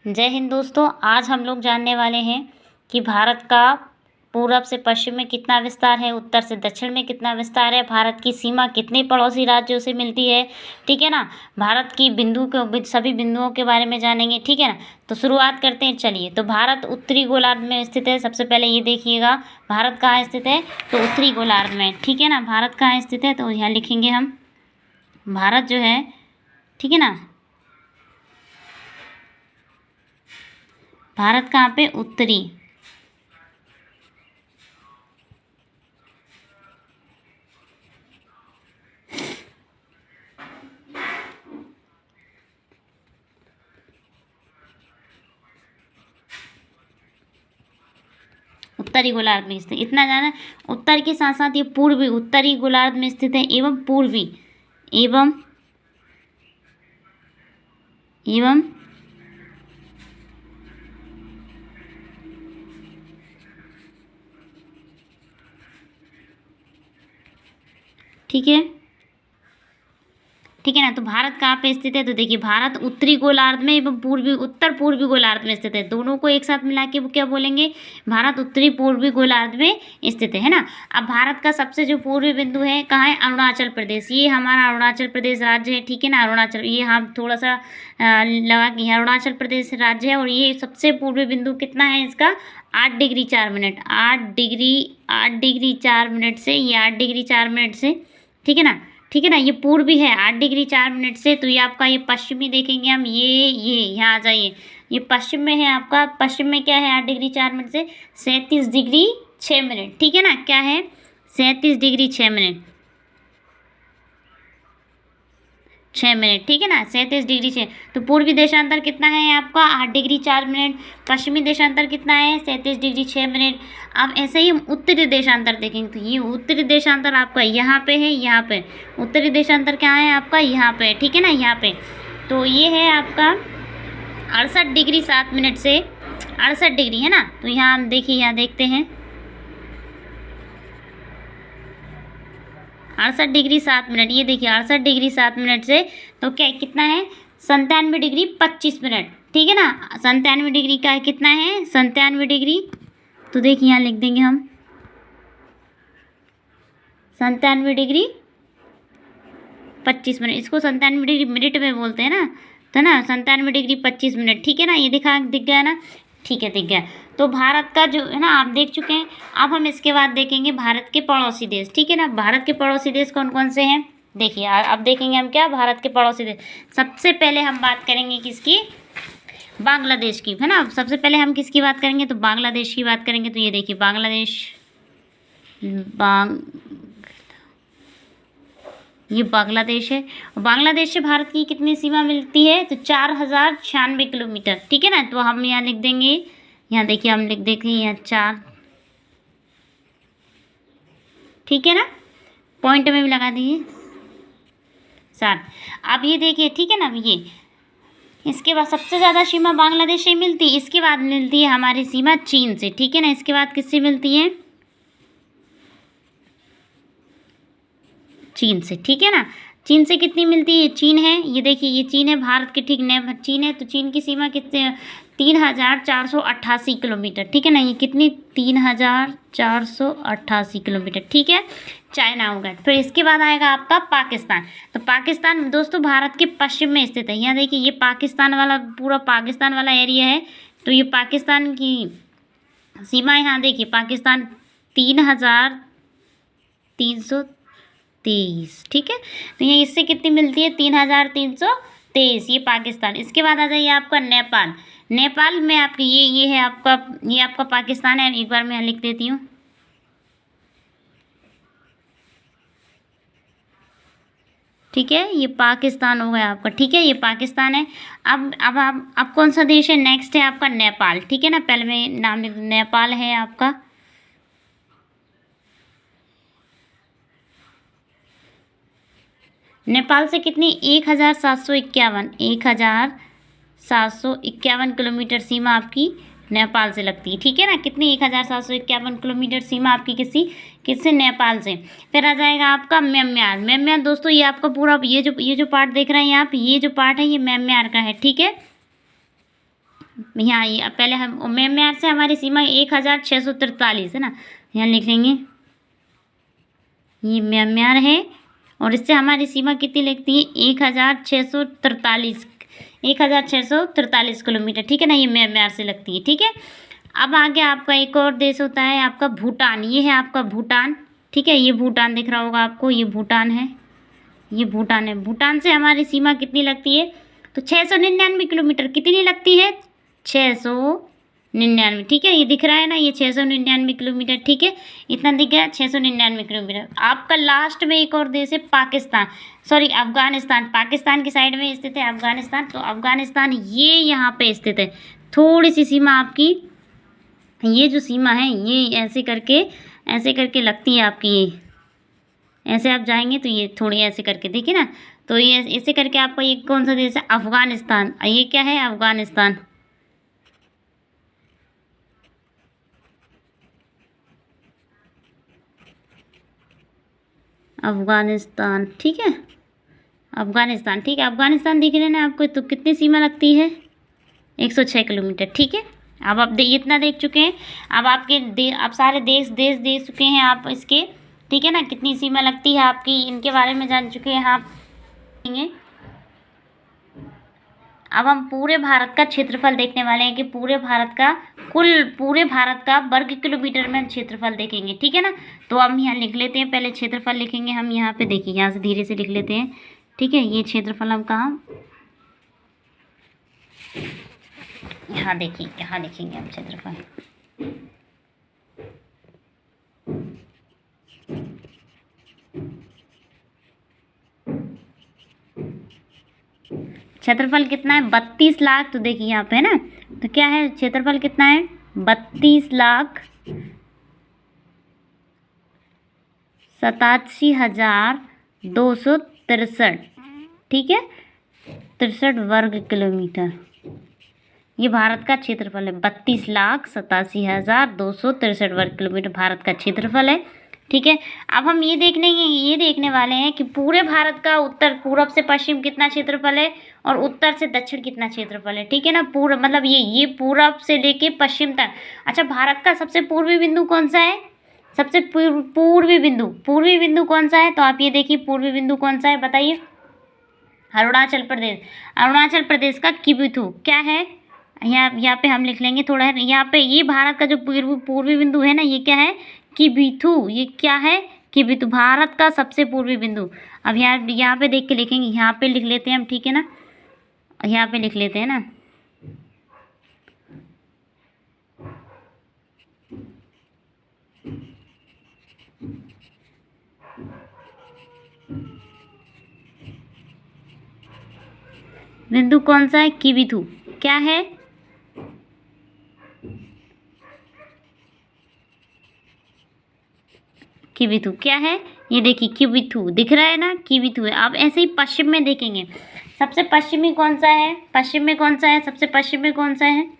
जय हिंद दोस्तों। आज हम लोग जानने वाले हैं कि भारत का पूरब से पश्चिम में कितना विस्तार है, उत्तर से दक्षिण में कितना विस्तार है, भारत की सीमा कितने पड़ोसी राज्यों से मिलती है। ठीक है ना। भारत की सभी बिंदुओं के बारे में जानेंगे। ठीक है ना। तो शुरुआत करते हैं। चलिए, तो भारत उत्तरी गोलार्ध में स्थित है। सबसे पहले ये देखिएगा, भारत कहाँ स्थित है, तो उत्तरी गोलार्ध में। ठीक है ना। भारत कहाँ स्थित है, तो यहाँ लिखेंगे हम भारत जो है, ठीक है ना, भारत कहाँ पे, उत्तरी उत्तरी गोलार्ध में स्थित। इतना जाना। उत्तर के साथ साथ ये पूर्वी उत्तरी गोलार्ध में स्थित है एवं पूर्वी एवं एवं ठीक है, ठीक है ना। तो भारत कहाँ पे स्थित है, तो देखिए भारत उत्तरी गोलार्ध में एवं उत्तर पूर्वी गोलार्ध में स्थित है। दोनों को एक साथ मिला के वो क्या बोलेंगे, भारत उत्तरी पूर्वी गोलार्ध में स्थित है ना। अब भारत का सबसे जो पूर्वी बिंदु है कहाँ है, अरुणाचल प्रदेश। ये हमारा अरुणाचल प्रदेश राज्य है। ठीक है ना। अरुणाचल, ये हम थोड़ा सा लगा कि अरुणाचल प्रदेश राज्य है। और ये सबसे पूर्वी बिंदु कितना है इसका, 8 डिग्री 4 मिनट। 8 डिग्री 4 मिनट से, ये 8 डिग्री 4 मिनट से, ठीक है ना, ठीक है ना। ये पूर्वी है 8 डिग्री 4 मिनट से। तो ये आपका, ये पश्चिमी देखेंगे हम, ये यहाँ आ जाइए, ये पश्चिम में है आपका। पश्चिम में क्या है, 8 डिग्री 4 मिनट से 37 डिग्री 6 मिनट। ठीक है ना। क्या है, 37 डिग्री 6 मिनट, 6 मिनट। ठीक है ना। 37 डिग्री 6। तो पूर्वी देशांतर कितना है आपका, 8 डिग्री 4 मिनट। पश्चिमी देशांतर कितना है, 37 डिग्री 6 मिनट। अब ऐसे ही हम उत्तरी देशांतर देखेंगे, तो ये उत्तरी देशांतर आपका यहाँ पे है, यहाँ पे उत्तरी देशांतर क्या है आपका, यहाँ पे। ठीक है ना, यहाँ पे। तो ये है आपका 68 डिग्री 7 मिनट से 68 डिग्री, है ना। तो यहाँ हम देखिए, यहाँ देखते हैं 68 डिग्री 7 मिनट। ये देखिए 68 डिग्री 7 मिनट से, तो क्या कितना है, 97 डिग्री 25 मिनट। ठीक है ना। 97 डिग्री का कितना है, 97 डिग्री। तो देखिए यहाँ लिख देंगे हम 97 डिग्री 25 मिनट। इसको 97 डिग्री मिनट में बोलते हैं ना, तो ना 97 डिग्री 25 मिनट। ठीक है ना। ये दिख गया ना, ठीक है, दिख गया। तो भारत का जो है ना, आप देख चुके हैं। अब हम इसके बाद देखेंगे भारत के पड़ोसी देश। ठीक है ना। भारत के पड़ोसी देश कौन कौन से हैं, देखिए अब देखेंगे हम क्या, भारत के पड़ोसी देश। सबसे पहले हम बात करेंगे किसकी, बांग्लादेश की, है ना। सबसे पहले हम किसकी बात करेंगे, तो बांग्लादेश की बात करेंगे। तो ये देखिए ये बांग्लादेश है। बांग्लादेश से भारत की कितनी सीमा मिलती है, तो 4096 किलोमीटर। ठीक है ना। तो हम यहाँ लिख देंगे, यहाँ देखिए हम लिख देंगे यहाँ 4, ठीक है ना, पॉइंट में भी लगा दीजिए 7। अब ये देखिए, ठीक है ना, ये इसके बाद सबसे ज़्यादा सीमा बांग्लादेश से मिलती है। इसके बाद मिलती है हमारी सीमा चीन से। ठीक है ना। इसके बाद किससे मिलती है, चीन से। ठीक है ना। चीन से कितनी मिलती है, चीन है, ये देखिए ये चीन है, भारत के ठीक ने चीन है। तो चीन की सीमा कितने, 3488 किलोमीटर। ठीक है ना। ये कितनी, 3488 किलोमीटर। ठीक है। चाइना हो गया। फिर इसके बाद आएगा आपका पाकिस्तान। तो पाकिस्तान दोस्तों भारत के पश्चिम में स्थित है। यहाँ देखिए ये पाकिस्तान वाला, पूरा पाकिस्तान वाला एरिया है। तो ये पाकिस्तान की सीमा, यहाँ देखिए पाकिस्तान 3323। ठीक है। तो ये इससे कितनी मिलती है, 3323, ये पाकिस्तान। इसके बाद आ जाइए आपका नेपाल। नेपाल में आपकी ये है आपका, ये आपका पाकिस्तान है। एक बार मैं यहाँ लिख देती हूँ, ठीक है, ये पाकिस्तान हो गया आपका। ठीक है, ये पाकिस्तान है। अब कौन सा देश है, नेक्स्ट है आपका नेपाल। ठीक है ना। पहले में नाम नेपाल है आपका, नेपाल से कितनी, 1751 किलोमीटर सीमा आपकी नेपाल से लगती है। ठीक है ना। कितनी, 1751 किलोमीटर सीमा आपकी किससे, नेपाल से। फिर आ जाएगा आपका म्यांमार दोस्तों, ये आपका पूरा ये जो पार्ट देख रहे हैं आप, ये जो पार्ट है ये म्यांमार का है। ठीक है। यहाँ ये पहले हम म्यांमार से हमारी सीमा 1643 है ना, यहाँ लिख लेंगे ये म्यांमार है और इससे हमारी सीमा कितनी लगती है 1643 किलोमीटर, ठीक है ना, ये म्यांमार से लगती है। ठीक है, अब आगे आपका एक और देश होता है आपका भूटान। ये है आपका भूटान, ठीक है, ये भूटान दिख रहा होगा आपको, ये भूटान है, ये भूटान है। भूटान से हमारी सीमा कितनी लगती है तो 699 किलोमीटर। कितनी लगती है 699, ठीक है, ये दिख रहा है ना, ये 699 किलोमीटर, ठीक है, इतना दिख गया 699 किलोमीटर। आपका लास्ट में एक और देश है पाकिस्तान, सॉरी अफगानिस्तान, पाकिस्तान की साइड में स्थित है अफगानिस्तान। तो अफगानिस्तान ये यहाँ पे स्थित है। थोड़ी सी सीमा आपकी, ये जो सीमा है ये ऐसे करके लगती है आपकी, ये ऐसे आप जाएंगे तो ये थोड़ी ऐसे करके देखिए ना, तो ये ऐसे करके आपका ये कौन सा देश है अफगानिस्तान। ये क्या है अफगानिस्तान, अफगानिस्तान, ठीक है, अफगानिस्तान, ठीक है, अफगानिस्तान दिख रहे हैं ना आपको। तो कितनी सीमा लगती है 106 किलोमीटर, ठीक है। अब आप इतना देख चुके हैं, अब आपके आप सारे देश देख चुके हैं आप इसके, ठीक है ना, कितनी सीमा लगती है आपकी, इनके बारे में जान चुके हैं आप। अब हम पूरे भारत का क्षेत्रफल देखने वाले हैं कि पूरे भारत का वर्ग किलोमीटर में हम क्षेत्रफल देखेंगे, ठीक है ना। तो हम यहाँ लिख लेते हैं, पहले क्षेत्रफल लिखेंगे हम यहाँ पे, देखिए यहाँ से धीरे से लिख लेते हैं, ठीक है। ये क्षेत्रफल हम कहाँ, यहाँ देखिए, यहाँ लिखेंगे हम क्षेत्रफल। क्षेत्रफल कितना है 32 लाख। तो देखिए यहाँ पे है ना, तो क्या है क्षेत्रफल कितना है 32,87,263, ठीक है, 63 वर्ग किलोमीटर। ये भारत का क्षेत्रफल है, 32,87,263 वर्ग किलोमीटर भारत का क्षेत्रफल है, ठीक है। अब हम ये देखने वाले हैं कि पूरे भारत का उत्तर पूरब से पश्चिम कितना क्षेत्रफल है और उत्तर से दक्षिण कितना क्षेत्रफल है, ठीक है ना। पूर्व मतलब ये पूरब से लेके पश्चिम तक। अच्छा, भारत का सबसे पूर्वी बिंदु कौन सा है, सबसे पूर्वी बिंदु कौन सा है, तो आप ये देखिए पूर्वी बिंदु कौन सा है बताइए। अरुणाचल प्रदेश का किबिथु क्या है, यहाँ पे हम लिख लेंगे थोड़ा, यहाँ पे ये भारत का जो पूर्वी बिंदु है ना, ये क्या है किबिथु, ये क्या है किबिथु, भारत का सबसे पूर्वी बिंदु। अब यहाँ पे देख के लिखेंगे, यहाँ पे लिख लेते हैं हम, ठीक है ना, यहाँ पे लिख लेते हैं ना। बिंदु कौन सा है किबिथु, क्या है किबिथु, क्या है ये देखिए किबिथु दिख रहा है ना, किबिथु है। अब ऐसे ही पश्चिम में देखेंगे, सबसे पश्चिमी कौन सा है, पश्चिम में कौन सा है, सबसे पश्चिम में कौन सा है,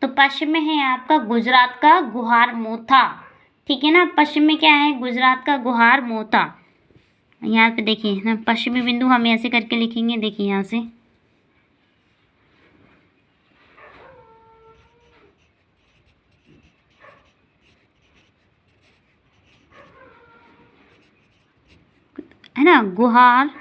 तो पश्चिम में है आपका गुजरात का गुहारमोथा, ठीक है ना। पश्चिम में क्या है गुजरात का गुहारमोथा। यहाँ पे देखिए ना पश्चिमी बिंदु हम ऐसे करके लिखेंगे, देखिए यहाँ से है ना गुहारमोथा,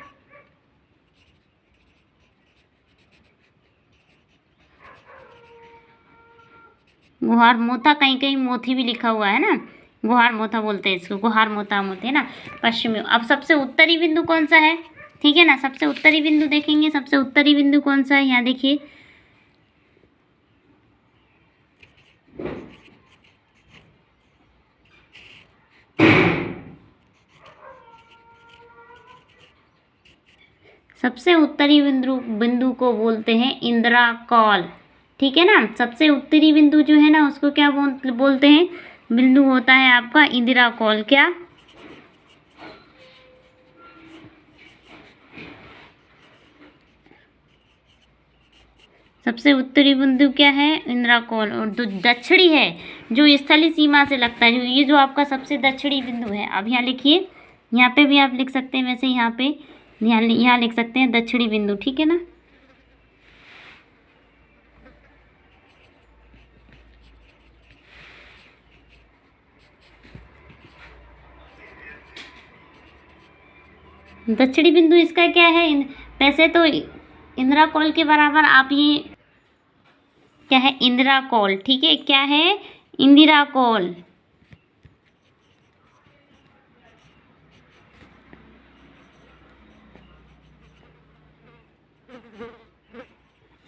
कहीं कहीं मोथी भी लिखा हुआ है ना, गुहारमोथा बोलते हैं इसको, गुहारमोथा बोलते हैं ना पश्चिमी। अब सबसे उत्तरी बिंदु कौन सा है, ठीक है ना, सबसे उत्तरी बिंदु देखेंगे, सबसे उत्तरी बिंदु कौन सा है, यहाँ देखिए सबसे उत्तरी बिंदु को बोलते हैं इंदिरा कॉल, ठीक है ना। सबसे उत्तरी बिंदु जो है ना उसको क्या बोलते हैं, बिंदु होता है आपका इंदिरा कॉल, क्या सबसे उत्तरी बिंदु क्या है इंदिरा कॉल। और जो दक्षिणी है जो स्थलीय सीमा से लगता है, ये जो आपका सबसे दक्षिणी बिंदु है, अब यहाँ लिखिए, यहाँ पे भी आप लिख सकते हैं, वैसे यहाँ पे यहाँ लिख सकते हैं दक्षिणी बिंदु, ठीक है ना। दक्षिणी बिंदु इसका क्या है? वैसे तो इंदिरा कॉल के बराबर आप ये क्या है? इंदिरा कॉल, ठीक है, क्या है? इंदिरा कॉल।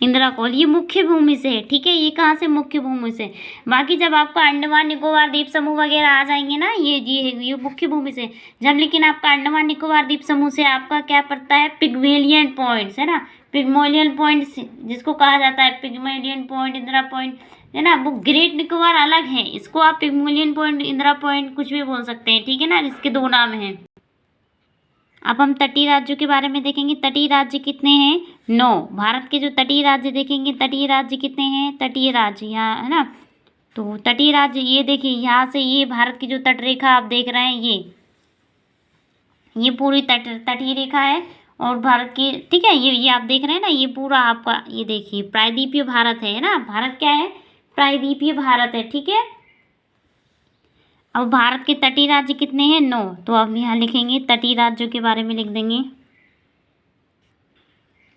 इंदिरा कॉल ये मुख्य भूमि से है, ठीक है, ये कहाँ से? मुख्य भूमि से। बाकी जब आपका अंडमान निकोबार द्वीप समूह वगैरह आ जाएंगे ना, ये मुख्य भूमि से। जब लेकिन आपका अंडमान निकोबार द्वीप समूह से आपका क्या पड़ता है? पिग्मेलियन पॉइंट्स, है ना, पिग्मेलियन पॉइंट्स जिसको कहा जाता है पिग्मेलियन पॉइंट, इंदिरा पॉइंट, है ना, वो ग्रेट निकोबार अलग है, इसको आप पिग्मेलियन पॉइंट, इंदिरा पॉइंट कुछ भी बोल सकते हैं, ठीक है ना, इसके दो नाम हैं। अब हम तटीय राज्यों के बारे में देखेंगे। तटीय राज्य कितने हैं? 9। भारत के जो तटीय राज्य देखेंगे, तटीय राज्य कितने हैं? तटीय राज्य यहाँ, है ना, तो तटीय राज्य ये देखिए, यहाँ से ये भारत की जो तट रेखा आप देख रहे हैं, ये पूरी तटीय रेखा है और भारत की, ठीक है, ये आप देख रहे हैं ना, ये पूरा आपका, ये देखिए प्रायद्वीपीय भारत है ना, भारत क्या है? प्रायद्वीपीय भारत है, ठीक है। अब भारत के तटीय राज्य कितने हैं? 9। तो अब यहाँ लिखेंगे तटीय राज्यों के बारे में लिख देंगे।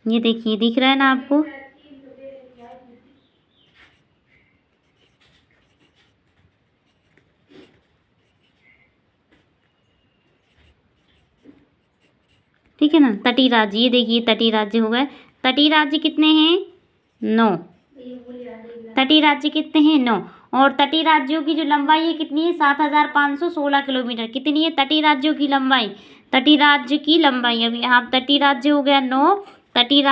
ये देखिए, दिख रहा है ना आपको? ठीक है ना, तटीय राज्य, ये देखिए तटीय राज्य हो गए। तटीय राज्य कितने हैं? 9। तटीय राज्य कितने हैं? 9। और तटीय राज्यों की जो लंबाई है कितनी है? 7,516 किलोमीटर। कितनी है तटीय राज्यों की लंबाई? तटीय राज्य की लंबाई, अभी यहाँ तटीय राज्य हो गया 9, तटीय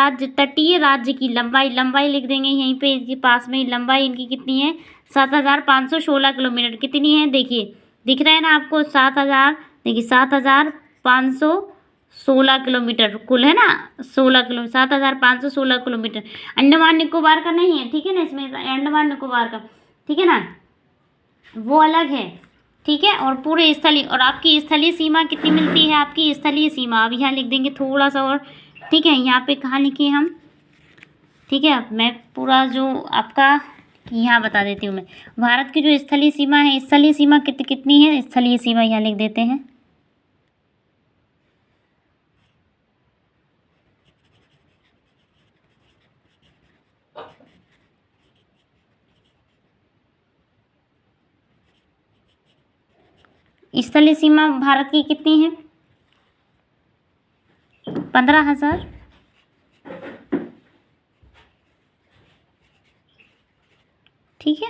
राज्य की लंबाई लिख देंगे यहीं पे, इसके पास में ही लंबाई इनकी कितनी है? 7,516 किलोमीटर। कितनी है? देखिए, दिख रहा है ना आपको? 7,000, देखिए 7,516 किलोमीटर कुल, है ना, 7,516 किलोमीटर। अंडमान निकोबार का नहीं है, ठीक है ना, इसमें अंडमान निकोबार का, ठीक है ना, वो अलग है, ठीक है। और पूरे स्थलीय, और आपकी स्थलीय सीमा कितनी मिलती है? आपकी स्थलीय सीमा अब यहाँ लिख देंगे थोड़ा सा और, ठीक है, यहाँ पे कहाँ लिखे हम, ठीक है, मैं पूरा जो आपका यहाँ बता देती हूँ। मैं भारत की जो स्थलीय सीमा है, स्थलीय सीमा कितनी है? स्थलीय सीमा यहाँ लिख देते हैं। स्थलीय सीमा भारत की कितनी है? 15,000, ठीक है।